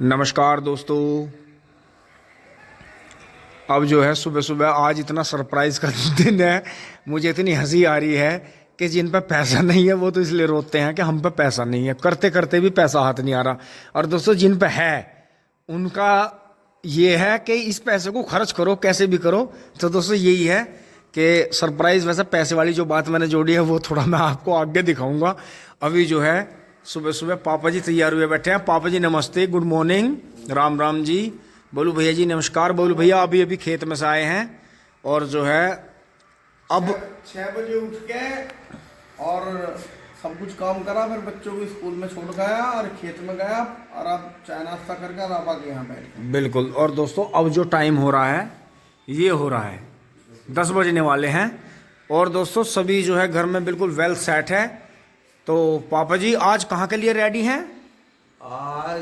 नमस्कार दोस्तों। अब जो है सुबह सुबह आज इतना सरप्राइज़ का दिन है, मुझे इतनी हंसी आ रही है कि जिन पे पैसा नहीं है वो तो इसलिए रोते हैं कि हम पे पैसा नहीं है, करते करते भी पैसा हाथ नहीं आ रहा। और दोस्तों जिन पे है उनका ये है कि इस पैसे को खर्च करो कैसे भी करो। तो दोस्तों यही है कि सरप्राइज़, वैसे पैसे वाली जो बात मैंने जोड़ी है वो थोड़ा मैं आपको आगे दिखाऊंगा। अभी जो है सुबह सुबह पापा जी तैयार हुए बैठे हैं। पापा जी नमस्ते, गुड मॉर्निंग, राम राम जी। बोलू भैया जी नमस्कार। बोलू भैया अभी अभी खेत में से आए हैं और जो है अब 6 बजे उठ के और सब कुछ काम करा, फिर बच्चों को स्कूल में छोड़ गया और खेत में गया और अब चाय नाश्ता करके अब आके यहाँ बैठ गए। बिल्कुल। और दोस्तों अब जो टाइम हो रहा है ये हो रहा है 10 बजने वाले हैं। और दोस्तों सभी जो है घर में बिल्कुल वेल सेट है। तो पापा जी आज कहाँ के लिए रेडी हैं? आज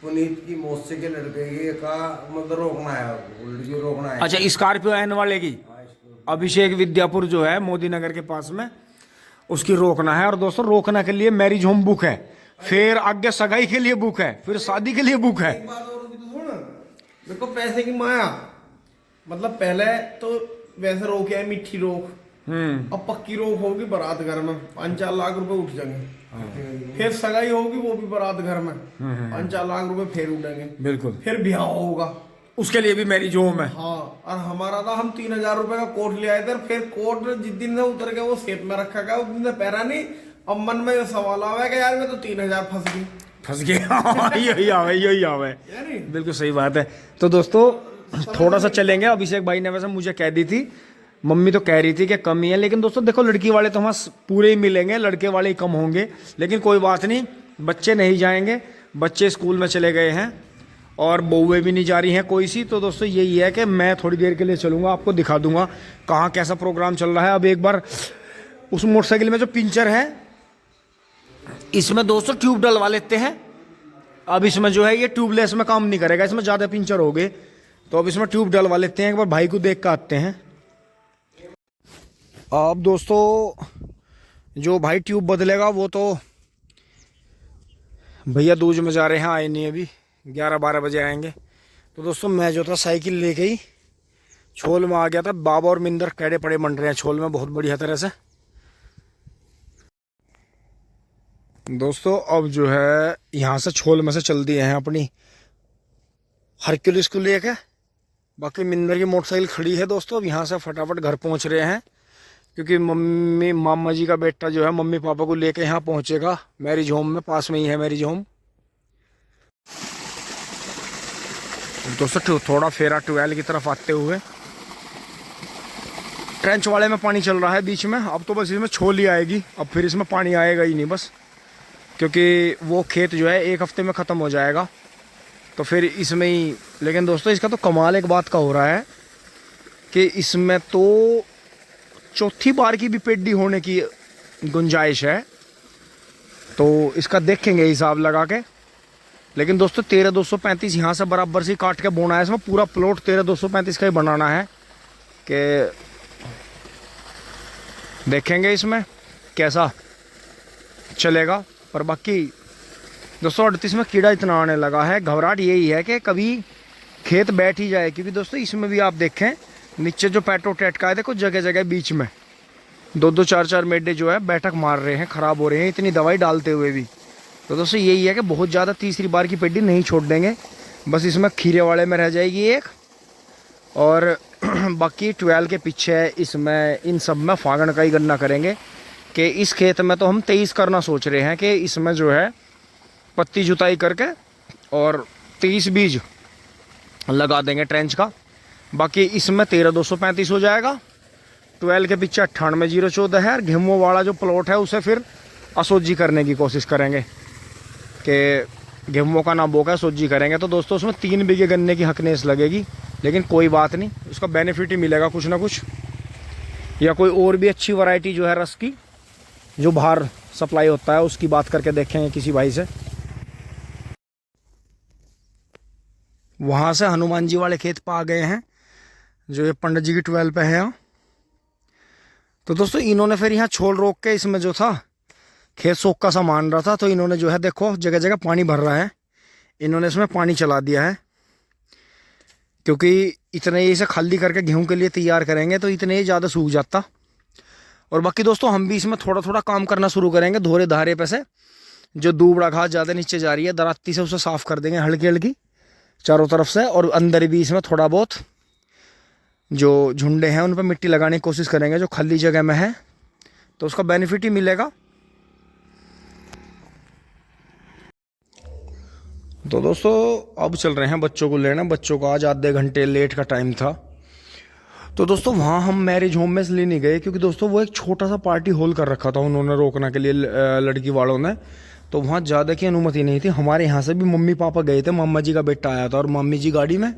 पुनीत की मौसी के लड़के का मतलब रोकना है, लड़की रोकना है। अच्छा, स्कॉर्पियो आने वाले की अभिषेक विद्यापुर जो है मोदी नगर के पास में, उसकी रोकना है। और दोस्तों रोकना के लिए मैरिज होम बुक है, फिर आगे सगाई के लिए बुक है, फिर शादी के लिए बुक है। एक बात और भी तो सुन, मेरे को पैसे की माया, मतलब पहले तो वैसे रोक है मीठी रोक, अब पक्की रोक होगी बारात घर में 5-4 लाख रुपए उठ जाएंगे। फिर सगाई होगी वो भी बारात घर में 5-4 लाख रुपए फिर उठेंगे। बिल्कुल। फिर ब्याह होगा, उसके लिए भी मैरिज होम है। हाँ। और हमारा था, हम 3,000 रुपए का कोट ले आए थे, फिर कोट जिस दिन से उतर गया वो सेट में रखा गया, उस दिन से पैरा नहीं। अब मन में ये सवाल आवा कि यार मैं तो 3,000 फंस गई। यही आवे। बिल्कुल सही बात है। तो दोस्तों थोड़ा सा चलेंगे। अभिषेक भाई ने वैसे मुझे कह दी थी, मम्मी तो कह रही थी कि कमी है, लेकिन दोस्तों देखो लड़की वाले तो हमारे पूरे ही मिलेंगे, लड़के वाले ही कम होंगे। लेकिन कोई बात नहीं, बच्चे नहीं जाएंगे, बच्चे स्कूल में चले गए हैं और बहुएं भी नहीं जा रही हैं कोई सी। तो दोस्तों यही है कि मैं थोड़ी देर के लिए चलूँगा, आपको दिखा दूंगा कहाँ कैसा प्रोग्राम चल रहा है। अब एक बार उस मोटरसाइकिल में जो पिंचर है इसमें दोस्तों ट्यूब डलवा लेते हैं। अब इसमें जो है ये ट्यूबलेस में काम नहीं करेगा, इसमें ज़्यादा पिंचर हो गए, तो अब इसमें ट्यूब डलवा लेते हैं। एक बार भाई को देख कर आते हैं। अब दोस्तों जो भाई ट्यूब बदलेगा वो तो भैया दूज में जा रहे हैं, आए नहीं, अभी 11-12 बजे आएंगे। तो दोस्तों मैं जो था साइकिल लेके ही छोल में आ गया था। बाबा और मिंदर कैडे पड़े बन रहे हैं छोल में बहुत बढ़िया तरह से। दोस्तों अब जो है यहाँ से छोल में से चल दिए हैं अपनी हरक्यूलिस को लेके। बाकी मिंदर की मोटरसाइकिल खड़ी है दोस्तों। अब यहाँ से फटाफट घर पहुँच रहे हैं, क्योंकि मामा जी का बेटा जो है मम्मी पापा को लेके यहाँ पहुँचेगा मैरिज होम में, पास में ही है मैरिज होम। दोस्तों थोड़ा फेरा 12 की तरफ आते हुए ट्रेंच वाले में पानी चल रहा है बीच में। अब तो बस इसमें छोल ही आएगी, अब फिर इसमें पानी आएगा ही नहीं बस, क्योंकि वो खेत जो है 1 हफ्ते में ख़त्म हो जाएगा, तो फिर इसमें ही। लेकिन दोस्तों इसका तो कमाल एक बात का हो रहा है कि इसमें तो चौथी बार की भी पेड्डी होने की गुंजाइश है, तो इसका देखेंगे हिसाब लगा के। लेकिन दोस्तों 13,235 यहाँ से बराबर से काट के बोना है, इसमें पूरा प्लॉट 13,235 का ही बनाना है। कि देखेंगे इसमें कैसा चलेगा। पर बाकी दोस्तों 38 में कीड़ा इतना आने लगा है, घबराहट यही है कि कभी खेत बैठ ही जाए। क्योंकि दोस्तों इसमें भी आप देखें नीचे जो पेट्रोटेट का है, देखो जगह जगह बीच में 2-2 4-4 मेढे जो है बैठक मार रहे हैं, ख़राब हो रहे हैं इतनी दवाई डालते हुए भी। तो दोस्तों यही है कि बहुत ज़्यादा तीसरी बार की पेड्डी नहीं छोड़ देंगे, बस इसमें खीरे वाले में रह जाएगी एक, और बाकी 12 के पीछे इसमें इन सब में फागण का ही गन्ना करेंगे। कि इस खेत में तो हम 23 करना सोच रहे हैं कि इसमें जो है पत्ती जुताई करके और 23 बीज लगा देंगे ट्रेंच का। बाकी इसमें 13,235 हो जाएगा। 12 के पीछे 98,014 है। और घेमो वाला जो प्लॉट है उसे फिर असोजी करने की कोशिश करेंगे कि घेमो का ना बोका सोजी करेंगे। तो दोस्तों उसमें 3 बीघे गन्ने की हकनेस लगेगी, लेकिन कोई बात नहीं, उसका बेनिफिट ही मिलेगा कुछ ना कुछ, या कोई और भी अच्छी वैरायटी जो है रस की जो बाहर सप्लाई होता है उसकी बात करके देखेंगे किसी भाई से। वहाँ से हनुमान जी वाले खेत पर आ गए हैं जो ये पंडित जी की 12 पे है। तो दोस्तों इन्होंने फिर यहाँ छोल रोक के इसमें जो था खेत सोख का सा मान रहा था, तो इन्होंने जो है देखो जगह जगह पानी भर रहा है। इन्होंने इसमें पानी चला दिया है, क्योंकि इतने ही इसे खाली करके गेहूं के लिए तैयार करेंगे तो इतने ही ज़्यादा सूख जाता। और बाकी दोस्तों हम भी इसमें थोड़ा थोड़ा काम करना शुरू करेंगे, धोरे धारे पे से जो दूबड़ा घास ज़्यादा नीचे जा रही है दराती से उसे साफ़ कर देंगे हल्की हल्की चारों तरफ से। और अंदर भी इसमें थोड़ा बहुत जो झुंडे हैं उन पर मिट्टी लगाने की कोशिश करेंगे जो खाली जगह में है, तो उसका बेनिफिट ही मिलेगा। तो दोस्तों अब चल रहे हैं बच्चों को लेना। बच्चों को आज आधे घंटे लेट का टाइम था। तो दोस्तों वहाँ हम मैरिज होम में इसलिए नहीं गए क्योंकि दोस्तों वो एक छोटा सा पार्टी हॉल कर रखा था उन्होंने रोकने के लिए लड़की वालों ने, तो वहाँ ज़्यादा की अनुमति नहीं थी। हमारे यहाँ से भी मम्मी पापा गए थे, मामा जी का बेटा आया था और मम्मी जी गाड़ी में।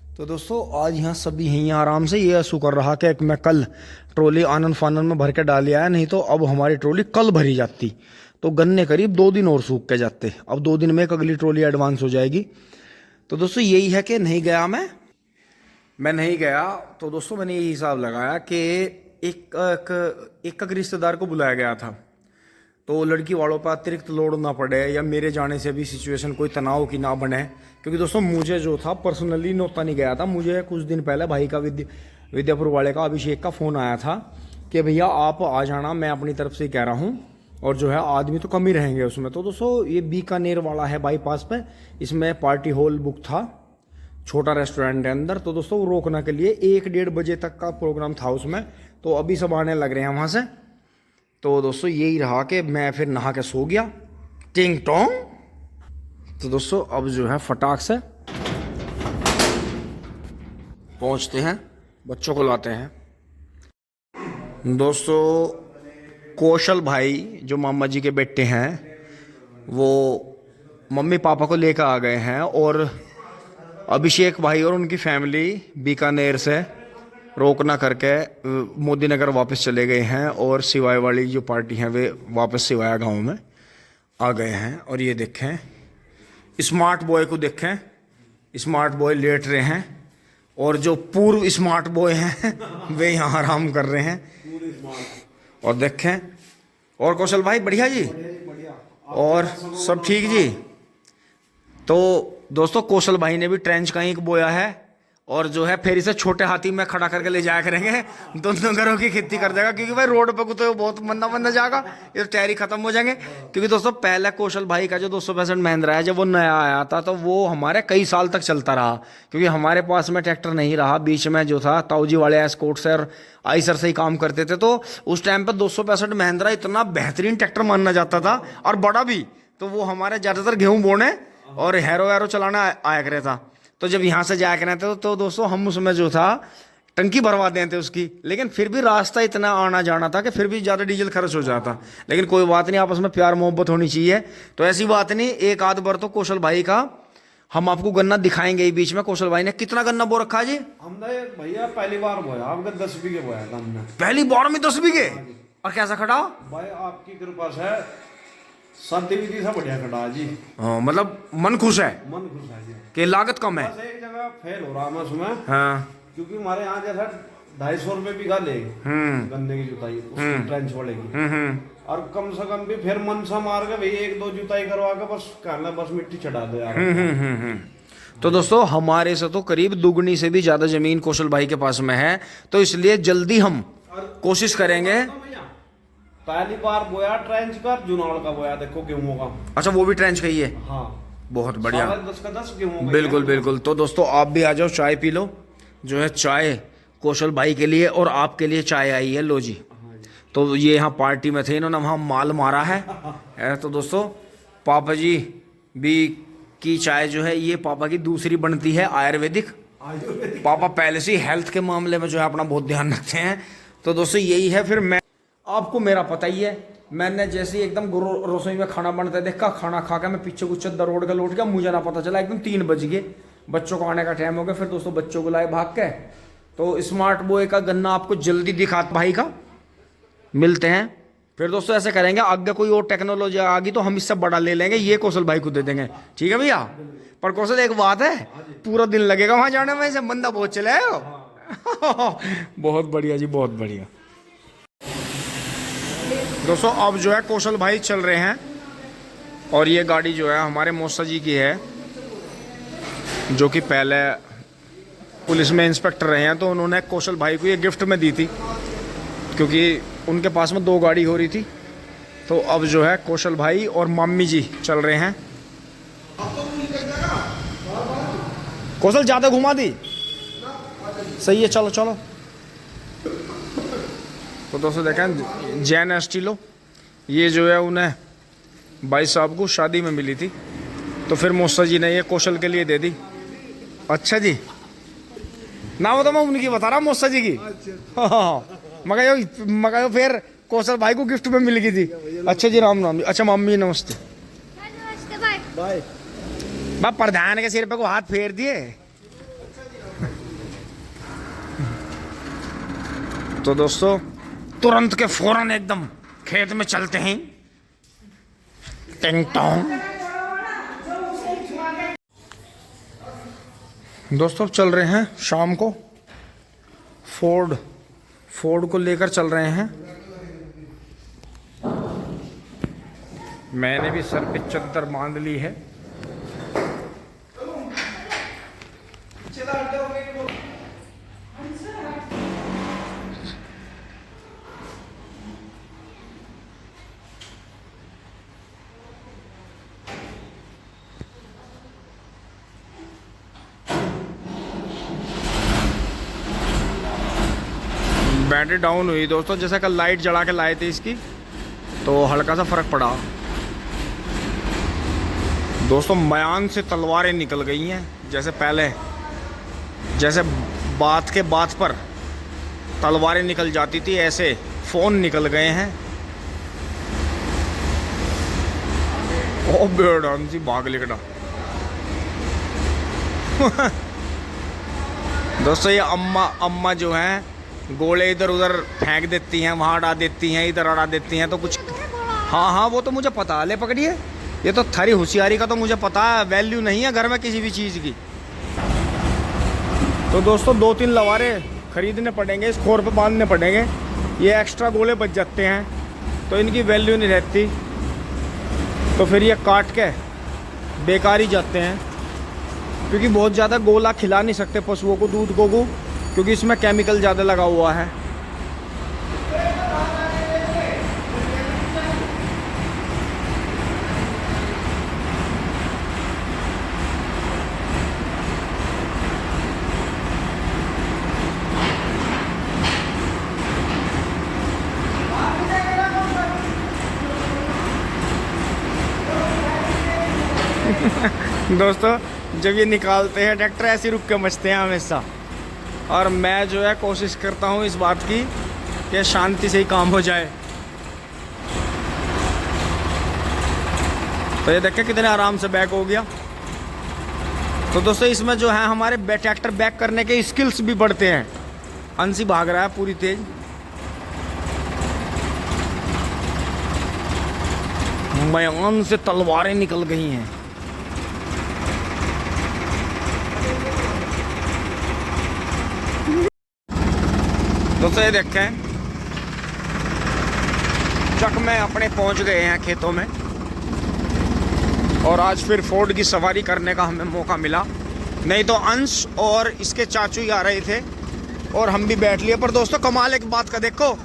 तो दोस्तों आज यहाँ सभी यहीं आराम से ये शुक्र रहा कि मैं कल ट्रॉली आनंद फानन में भर के डाल आया, नहीं तो अब हमारी ट्रॉली कल भरी जाती तो गन्ने करीब 2 दिन और सूख के जाते। अब 2 दिन में एक अगली ट्रॉली एडवांस हो जाएगी। तो दोस्तों यही है कि नहीं गया मैं नहीं गया। तो दोस्तों मैंने यही हिसाब लगाया कि एक रिश्तेदार को बुलाया गया था तो लड़की वालों पर अतिरिक्त लोड ना पड़े या मेरे जाने से भी सिचुएशन कोई तनाव की ना बने। क्योंकि दोस्तों मुझे जो था पर्सनली नौता नहीं गया था, मुझे कुछ दिन पहले भाई का विद्यापुर वाले का अभिषेक का फ़ोन आया था कि भैया आप आ जाना, मैं अपनी तरफ से कह रहा हूँ, और जो है आदमी तो कम ही रहेंगे उसमें। तो दोस्तों ये बीकानेर वाला है बाईपास पे, इसमें पार्टी हॉल बुक था, छोटा रेस्टोरेंट है अंदर। तो दोस्तों रोकने के लिए 1-1:30 बजे तक का प्रोग्राम था उसमें, तो अभी सब आने लग रहे हैं वहाँ से। तो दोस्तों यही रहा कि मैं फिर नहा के सो गया टिंग टोंग। तो दोस्तों अब जो है फटाक से पहुँचते हैं, बच्चों को लाते हैं। दोस्तों कौशल भाई जो मामा जी के बेटे हैं वो मम्मी पापा को लेकर आ गए हैं, और अभिषेक भाई और उनकी फैमिली बीकानेर से रोकना करके मोदी नगर वापस चले गए हैं, और सिवाय वाली जो पार्टी है वे वापस सिवाया गांव में आ गए हैं। और ये देखें स्मार्ट बॉय को देखें, स्मार्ट बॉय लेट रहे हैं और जो पूर्व स्मार्ट बॉय हैं वे यहाँ आराम कर रहे हैं। और देखें और कौशल भाई बढ़िया जी, और सब ठीक जी। तो दोस्तों कौशल भाई ने भी ट्रेंच का ईंक बोया है, और जो है फिर इसे छोटे हाथी में खड़ा करके ले जाया करेंगे, दोनों घरों की खेती कर देगा। क्योंकि भाई रोड पे तो बहुत मंदा जाएगा, ये तो टायर ही खत्म हो जाएंगे। क्योंकि दोस्तों पहले कौशल भाई का जो 265 महिंद्रा है जब वो नया आया था तो वो हमारे कई साल तक चलता रहा, क्योंकि हमारे पास में ट्रैक्टर नहीं रहा। बीच में जो था ताऊजी वाले एस्कॉर्ट से और आइसर से ही काम करते थे, तो उस टाइम पर 265 महिंद्रा इतना बेहतरीन ट्रैक्टर माना जाता था और बड़ा भी। तो वो हमारे ज़्यादातर गेहूँ बोने और हैरो चलाना आया करे था। तो जब यहाँ से जाया करते थे तो दोस्तों हम उसमें जो था टंकी भरवा देते उसकी, लेकिन फिर भी रास्ता इतना आना जाना था कि फिर भी ज़्यादा डीजल खर्च हो जाता। लेकिन कोई बात नहीं, आपस में प्यार मोहब्बत होनी चाहिए, तो ऐसी बात नहीं। एक आध बार तो कौशल भाई का हम आपको गन्ना दिखाएंगे ही बीच में। कौशल भाई ने कितना गन्ना बो रखा जी? हमने भैया पहली बार बोया, आपका 10 बीघे बोया था हमने। पहली बार में 10 बीघे? और कैसा खड़ा भाई? आपकी कृपा से शादी विधि से बढ़िया खड़ा जी। हाँ, मतलब मन खुश है, मन खुश है जी। कि लागत कम है। बस एक जगह फेल हो रहा मैं उसमें, हाँ, क्योंकि हमारे यहाँ जैसा 250 रुपये बीघा ले गन्ने की जुताई उसकी ट्रेंच वाले की, और कम से कम भी फिर मन सा मार के भाई 1-2 जुताई करवा के बस कहना बस मिट्टी चढ़ा दो यार। तो दोस्तों हमारे से तो करीब दुगनी से भी ज्यादा जमीन कौशल भाई के पास में है, तो इसलिए जल्दी हम कोशिश करेंगे। पहली बार बोया ट्रेंच का, जुनाल का बोया, देखो गेहूं का। अच्छा, वो भी ट्रेंच का ही है? हाँ, बहुत बढ़िया। 10 का 10 गेहूं का। बिल्कुल बिल्कुल। तो दोस्तों आप भी आ जाओ, चाय पी लो। जो है चाय कौशल भाई के लिए और आपके लिए चाय आई है, लो जी। तो ये यहाँ पार्टी में थे, इन्होंने वहाँ माल मारा है। तो दोस्तों पापा जी भी की चाय जो है ये पापा की दूसरी बनती है आयुर्वेदिक। पापा पहले से हेल्थ के मामले में जो है अपना बहुत ध्यान रखते हैं। तो दोस्तों यही है। फिर मैं आपको मेरा पता ही है, मैंने जैसे ही एकदम रसोई में खाना बनता है देखा, खाना खा के मैं पीछे कुछ चद्दर रोड का लौट गया, मुझे ना पता चला एकदम 3 बज गए, बच्चों को आने का टाइम हो गया। फिर दोस्तों बच्चों को लाए भाग के। तो स्मार्ट बॉय का गन्ना आपको जल्दी दिखा भाई का मिलते हैं। फिर दोस्तों ऐसे करेंगे, आगे कोई और टेक्नोलॉजी आ गई तो हम इससे बड़ा ले लेंगे, ये कौशल भाई को दे देंगे, ठीक है भैया? पर कौशल एक बात है, पूरा दिन लगेगा वहां जाने में, ऐसे बंदा बहुत चले बहुत बढ़िया जी, बहुत बढ़िया। दोस्तों अब जो है कौशल भाई चल रहे हैं, और ये गाड़ी जो है हमारे मौसा जी की है, जो कि पहले पुलिस में इंस्पेक्टर रहे हैं, तो उन्होंने कौशल भाई को ये गिफ्ट में दी थी, क्योंकि उनके पास में 2 गाड़ी हो रही थी। तो अब जो है कौशल भाई और मम्मी जी चल रहे हैं। कौशल ज़्यादा घुमा दी, सही है, चलो चलो। तो दोस्तों देखें, जैन स्टीलो ये जो है उन्हें भाई साहब को शादी में मिली थी, तो फिर मौसा जी ने ये कौशल के लिए दे दी। अच्छा जी, ना वो तो मैं उनकी बता रहा हूँ, मौसा जी की। हाँ, मगर फिर कौशल भाई को गिफ्ट में मिल गई थी। अच्छा जी, राम राम जी। अच्छा मम्मी नमस्ते। नमस्ते, बाय बाय। मैं प्रधान के सिर पे को हाथ फेर दिए। तो दोस्तों तुरंत के फौरन एकदम खेत में चलते हैं। टिंग टोंग। दोस्तों चल रहे हैं शाम को, फोर्ड को लेकर चल रहे हैं। मैंने भी सर पे चद्दर बांध ली है। बैटरी डाउन हुई दोस्तों, जैसे कल लाइट जला के लाए थे इसकी, तो हल्का सा फर्क पड़ा। दोस्तों मयान से तलवारें निकल गई हैं, जैसे पहले जैसे बात के बात पर तलवारें निकल जाती थी, ऐसे फोन निकल गए हैं। ओ बेड़न सी भाग लिकड़ा। दोस्तों ये अम्मा जो हैं गोले इधर उधर फेंक देती हैं, वहाँ अड़ा देती हैं, इधर अड़ा देती हैं, तो कुछ हाँ वो तो मुझे पता। ले पकड़िए, ये तो थारी होशियारी का तो मुझे पता है, वैल्यू नहीं है घर में किसी भी चीज़ की। तो दोस्तों 2-3 लवारे खरीदने पड़ेंगे, इस खोर पे बांधने पड़ेंगे। ये एक्स्ट्रा गोले बच जाते हैं तो इनकी वैल्यू नहीं रहती, तो फिर ये काट के बेकार ही जाते हैं, क्योंकि बहुत ज़्यादा गोला खिला नहीं सकते पशुओं को, दूध को, क्योंकि इसमें केमिकल ज़्यादा लगा हुआ है। दोस्तों जब ये निकालते हैं ट्रैक्टर ऐसे रुक के मचते हैं हमेशा, और मैं जो है कोशिश करता हूँ इस बात की कि शांति से ही काम हो जाए। तो ये देखें कितने आराम से बैक हो गया। तो दोस्तों इसमें जो है हमारे ट्रैक्टर बैक करने के स्किल्स भी बढ़ते हैं। अंशी भाग रहा है पूरी तेज। मयान से तलवारें निकल गई हैं। दोस्तों ये देखें चक में अपने पहुंच गए हैं खेतों में, और आज फिर फोर्ड की सवारी करने का हमें मौका मिला। नहीं तो अंश और इसके चाचू ही आ रहे थे और हम भी बैठ लिए। पर दोस्तों कमाल एक बात का देखो,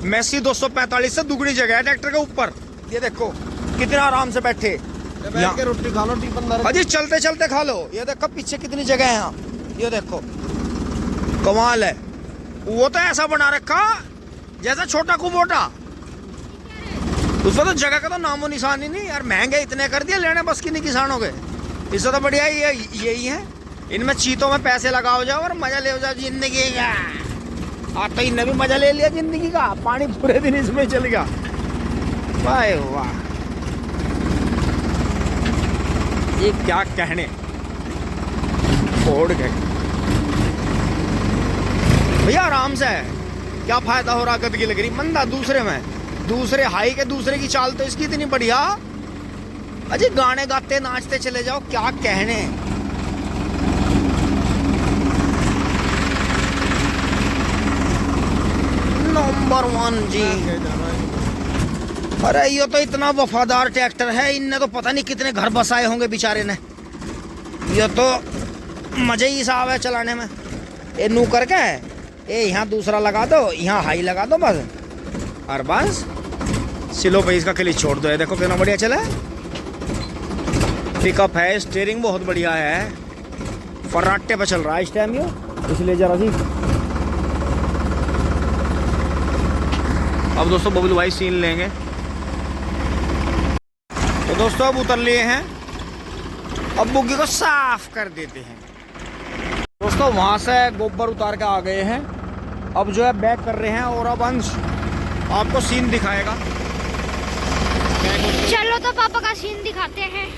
मैसी 245 से दुगनी जगह है ट्रैक्टर के ऊपर। ये देखो कितना आराम से बैठे, बैठ के रोटी खा लो, टिफिन दार। अजी चलते चलते खा लो। ये देखो पीछे कितनी जगह है यहाँ, ये देखो कमाल है। वो तो ऐसा बना रखा जैसा छोटा कुबोटा, उसमें तो जगह का तो नामो निशान ही नहीं। यार महंगे इतने कर दिए, लेने बस की नहीं किसानों के। इससे तो बढ़िया यही है, इनमें चीतों में पैसे लगाओ जाओ और मजा ले जाओ जिंदगी का। आज तो इनने भी मजा ले लिया जिंदगी का, पानी पूरे दिन इसमें चल गया। वाह वाह, ये क्या कहने फोड़ गए भैया। आराम से है, क्या फायदा हो रहा गदगी लग रही मंदा दूसरे में, दूसरे हाई के दूसरे की चाल तो इसकी इतनी बढ़िया। अजी गाने गाते नाचते चले जाओ, क्या कहने। नंबर 1 जी। अरे ये तो इतना वफादार ट्रैक्टर है, इनने तो पता नहीं कितने घर बसाए होंगे बेचारे ने। ये तो मज़े ही साहब है चलाने में। ये नू करके ये यहाँ दूसरा लगा दो, यहाँ हाई लगा दो बस, और बस स्लो पे इसका क्लिच छोड़ दो। ये देखो कितना बढ़िया चला है। पिकअप है, स्टीयरिंग बहुत बढ़िया है, फर्राटे पे चल रहा है इस टाइम ये, इसलिए जरा सी। अब दोस्तों बबलू भाई सीन लेंगे। तो दोस्तों अब उतर लिए हैं, अब बुग्गी को साफ कर देते हैं। दोस्तों वहां से गोबर उतार के आ गए हैं, अब जो है बैक कर रहे हैं, और अब अंश आपको सीन दिखाएगा। चलो तो पापा का सीन दिखाते हैं।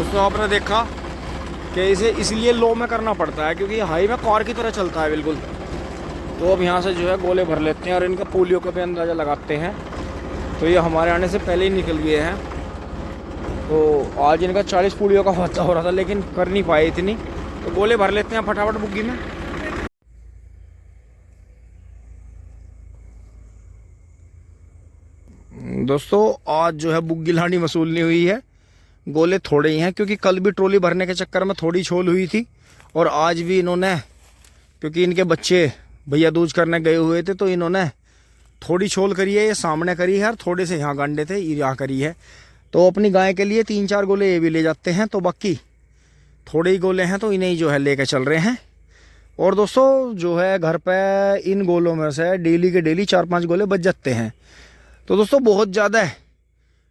तो आपने देखा कि इसे इसलिए लो में करना पड़ता है क्योंकि हाई में कार की तरह चलता है बिल्कुल। तो अब यहाँ से जो है गोले भर लेते हैं और इनका पोलियो का भी अंदाज़ा लगाते हैं। तो ये हमारे आने से पहले ही निकल गए हैं। तो आज इनका 40 पोलियो का हादसा हो रहा था लेकिन कर नहीं पाए इतनी, तो गोले भर लेते हैं फटाफट बुग्गी में। दोस्तों आज जो है बुग्गी लानी वसूल नहीं हुई है, गोले थोड़े ही हैं क्योंकि कल भी ट्रॉली भरने के चक्कर में थोड़ी छोल हुई थी, और आज भी इन्होंने, क्योंकि इनके बच्चे भैया दूज करने गए हुए थे, तो इन्होंने थोड़ी छोल करी है, ये सामने करी है, और थोड़े से यहाँ गांडे थे ये यहाँ करी है। तो अपनी गाय के लिए 3-4 गोले ये भी ले जाते हैं, तो बाकी थोड़े ही गोले हैं तो इन्हें ही जो है लेके चल रहे हैं। और दोस्तों जो है घर पे इन गोलों में से डेली के डेली 4-5 गोले बच जाते हैं। तो दोस्तों बहुत ज़्यादा है,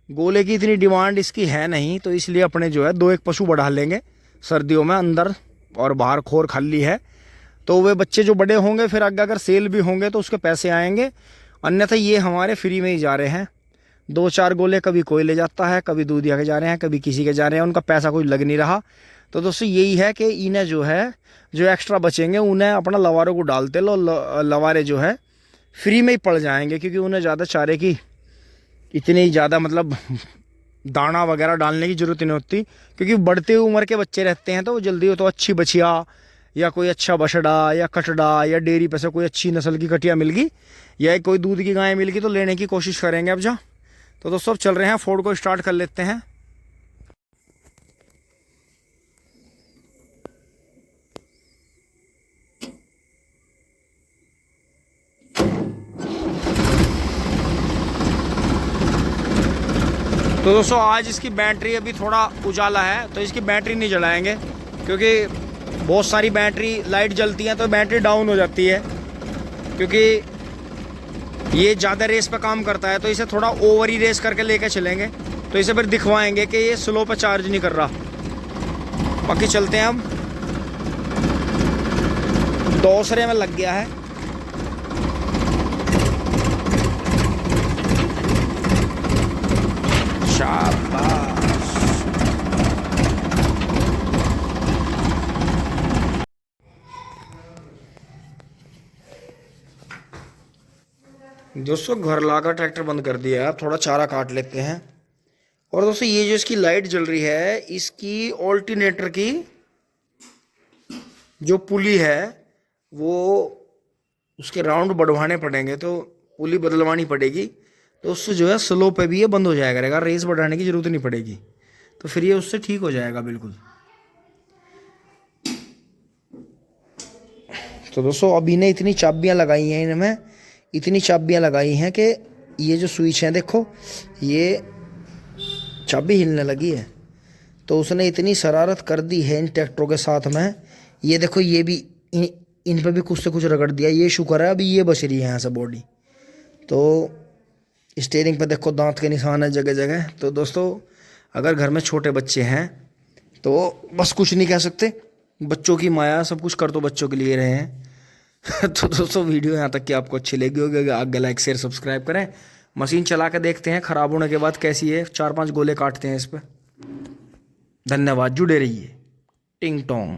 गोले की इतनी डिमांड इसकी है नहीं, तो इसलिए अपने जो है 2-1 पशु बढ़ा लेंगे सर्दियों में। अंदर और बाहर खोर खाली है, तो वे बच्चे जो बड़े होंगे फिर आगे अगर सेल भी होंगे तो उसके पैसे आएंगे, अन्यथा ये हमारे फ्री में ही जा रहे हैं। 2-4 गोले कभी कोई ले जाता है, कभी दूधिया के जा रहे हैं, कभी किसी के जा रहे हैं, उनका पैसा कोई लग नहीं रहा। तो दोस्तों यही है कि इन्हें जो है जो एक्स्ट्रा बचेंगे उन्हें अपना लवारों को डालते लो, लवारे जो है फ्री में ही पड़ जाएंगे, क्योंकि उन्हें ज़्यादा चारे की इतनी ज़्यादा मतलब दाना वगैरह डालने की ज़रूरत नहीं होती, क्योंकि बढ़ते उम्र के बच्चे रहते हैं तो जल्दी हो तो अच्छी बछिया या कोई अच्छा बछड़ा या कटड़ा या डेयरी पे से कोई अच्छी नस्ल की कटिया मिल गई या कोई दूध की गाय मिल गई तो लेने की कोशिश करेंगे अब जा। तो दोस्तों अब चल रहे हैं, फोर्ड को स्टार्ट कर लेते हैं। तो दोस्तों आज इसकी बैटरी अभी थोड़ा उजाला है, तो इसकी बैटरी नहीं जलाएंगे, क्योंकि बहुत सारी बैटरी लाइट जलती है तो बैटरी डाउन हो जाती है, क्योंकि ये ज़्यादा रेस पे काम करता है। तो इसे थोड़ा ओवर ही रेस करके लेके चलेंगे, तो इसे फिर दिखवाएंगे कि ये स्लो पे चार्ज नहीं कर रहा। बाकी चलते हैं, अब दूसरे में लग गया है। दोस्तों घर लाकर ट्रैक्टर बंद कर दिया है, अब थोड़ा चारा काट लेते हैं। और दोस्तों ये जो इसकी लाइट जल रही है, इसकी ऑल्टरनेटर की जो पुली है वो उसके राउंड बढ़वाने पड़ेंगे, तो पुली बदलवानी पड़ेगी, तो उससे जो है स्लो पे भी ये बंद हो जाया करेगा, रेस बढ़ाने की ज़रूरत नहीं पड़ेगी, तो फिर ये उससे ठीक हो जाएगा बिल्कुल। तो दोस्तों अब इन्हें इतनी चाबियां लगाई हैं, इनमें इतनी चाबियां लगाई हैं कि ये जो स्विच हैं देखो, ये चाबी हिलने लगी है। तो उसने इतनी शरारत कर दी है इन ट्रैक्टरों के साथ में, ये देखो ये भी इन पे भी कुछ से कुछ रगड़ दिया। ये शुक्र है अभी ये बच रही है यहाँ से बॉडी। तो स्टीयरिंग पे देखो दांत के निशान है जगह जगह। तो दोस्तों अगर घर में छोटे बच्चे हैं तो बस कुछ नहीं कह सकते, बच्चों की माया, सब कुछ कर तो बच्चों के लिए रहे हैं। तो दोस्तों वीडियो यहाँ तक कि आपको अच्छी लगी होगी, आगे लाइक शेयर सब्सक्राइब करें। मशीन चला के देखते हैं ख़राब होने के बाद कैसी है, 4-5 गोले काटते हैं इस पर। धन्यवाद, जुड़े रहिए। टिंग टोंग।